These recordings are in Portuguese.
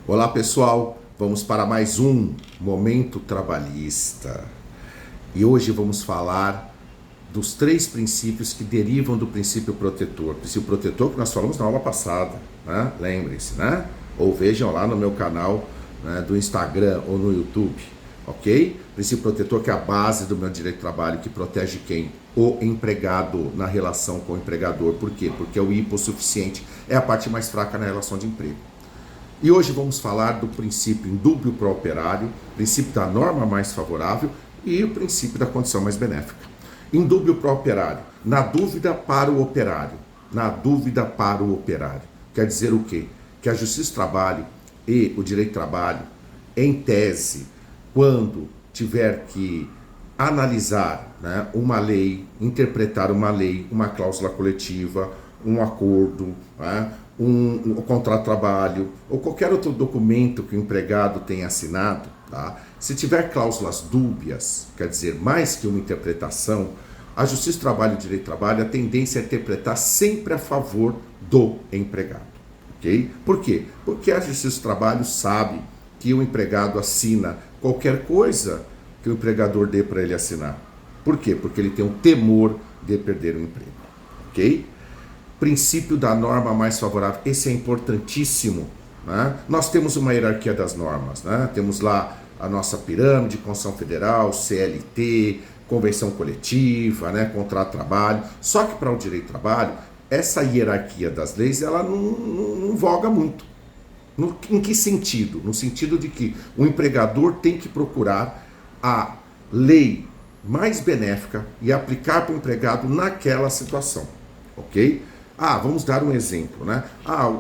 Olá pessoal, vamos para mais um Momento Trabalhista. E hoje vamos falar dos 3 princípios que derivam do princípio protetor. Princípio protetor que nós falamos na aula passada, né? Lembrem-se, né? Ou vejam lá no meu canal, né, do Instagram ou no YouTube, ok? Princípio protetor que é a base do meu direito de trabalho, que protege quem? O empregado na relação com o empregador. Por quê? Porque o hipossuficiente é a parte mais fraca na relação de emprego. E hoje vamos falar do princípio indúbio pro operário, princípio da norma mais favorável e o princípio da condição mais benéfica. Indúbio pro operário, na dúvida para o operário. Na dúvida para o operário. Quer dizer o quê? Que a Justiça do Trabalho e o Direito do Trabalho, em tese, quando tiver que analisar, né, uma lei, interpretar uma lei, uma cláusula coletiva, um acordo, né, um contrato de trabalho ou qualquer outro documento que o empregado tenha assinado, tá? Se tiver cláusulas dúbias, quer dizer, mais que uma interpretação, a Justiça do Trabalho e o Direito do Trabalho, a tendência é interpretar sempre a favor do empregado, ok? Por quê? Porque a Justiça do Trabalho sabe que o empregado assina qualquer coisa que o empregador dê para ele assinar. Por quê? Porque ele tem um temor de perder o emprego, ok? Princípio da norma mais favorável, esse é importantíssimo, né? Nós temos uma hierarquia das normas, né? Temos lá a nossa pirâmide, Constituição Federal, CLT, Convenção Coletiva, né? Contrato de trabalho. Só que para o direito do trabalho, essa hierarquia das leis, ela não voga muito. Em que sentido? No sentido de que o empregador tem que procurar a lei mais benéfica e aplicar para o empregado naquela situação, ok? Vamos dar um exemplo, né?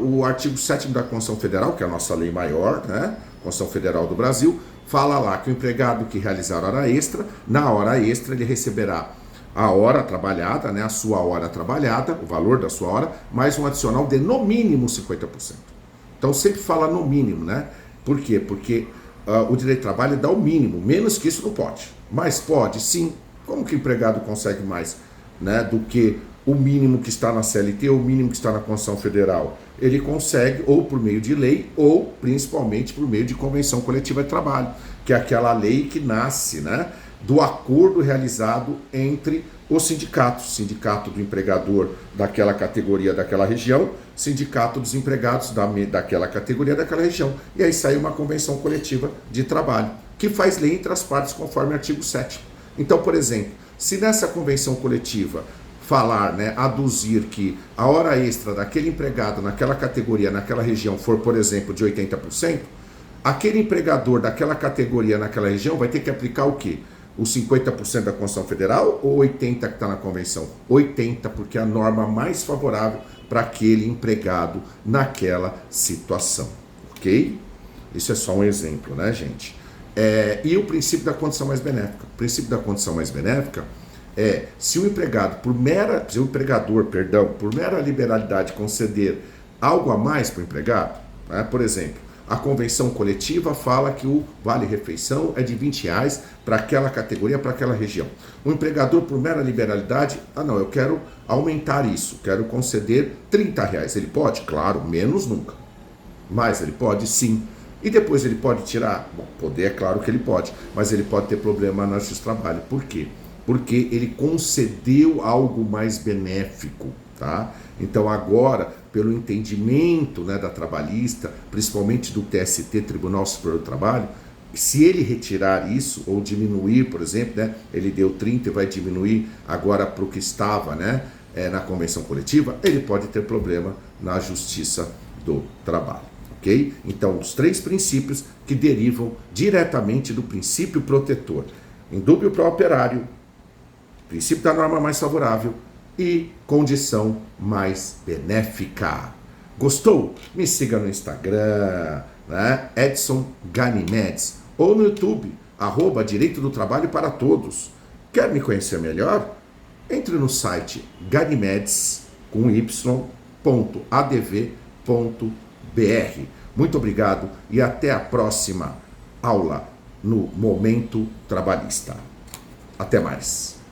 O artigo 7º da Constituição Federal, que é a nossa lei maior, né? Constituição Federal do Brasil, fala lá que o empregado que realizar hora extra, na hora extra ele receberá a hora trabalhada, né? A sua hora trabalhada, o valor da sua hora, mais um adicional de no mínimo 50%. Então sempre fala no mínimo, né? Por quê? Porque o direito de trabalho dá o mínimo, menos que isso não pode. Mas pode, sim. Como que o empregado consegue mais, né, do que o mínimo que está na CLT ou o mínimo que está na Constituição Federal? Ele consegue ou por meio de lei ou principalmente por meio de convenção coletiva de trabalho, que é aquela lei que nasce, né, do acordo realizado entre os sindicatos, sindicato do empregador daquela categoria, daquela região, sindicato dos empregados daquela categoria, daquela região. E aí sai uma convenção coletiva de trabalho, que faz lei entre as partes conforme o artigo 7º. Então, por exemplo, se nessa convenção coletiva falar, né, aduzir que a hora extra daquele empregado naquela categoria, naquela região for, por exemplo, de 80%, aquele empregador daquela categoria, naquela região, vai ter que aplicar o quê? Os 50% da Constituição Federal ou 80% que está na Convenção? 80%, porque é a norma mais favorável para aquele empregado naquela situação, ok? Isso é só um exemplo, né, gente? E o princípio da condição mais benéfica? O princípio da condição mais benéfica é, se o empregador, por mera liberalidade conceder algo a mais para o empregado, né? Por exemplo, a convenção coletiva fala que o vale-refeição é de R$20 para aquela categoria, para aquela região. O empregador, por mera liberalidade, não, eu quero aumentar isso, quero conceder R$30. Ele pode? Claro, menos nunca. Mas ele pode sim. E depois ele pode tirar? Bom, poder é claro que ele pode, mas ele pode ter problema na Justiça do Trabalho. Por quê? Porque ele concedeu algo mais benéfico, tá? Então agora, pelo entendimento, né, da trabalhista, principalmente do TST, Tribunal Superior do Trabalho, se ele retirar isso ou diminuir, por exemplo, né, ele deu 30 e vai diminuir agora para o que estava, né, na convenção coletiva, ele pode ter problema na Justiça do Trabalho, ok? Então, os 3 princípios que derivam diretamente do princípio protetor: indúbio pro operário, princípio da norma mais favorável e condição mais benéfica. Gostou? Me siga no Instagram, né? Edson Ganimedes, ou no YouTube, @Direito do Trabalho para Todos. Quer me conhecer melhor? Entre no site ganimedes.adv.br. Muito obrigado e até a próxima aula no Momento Trabalhista. Até mais.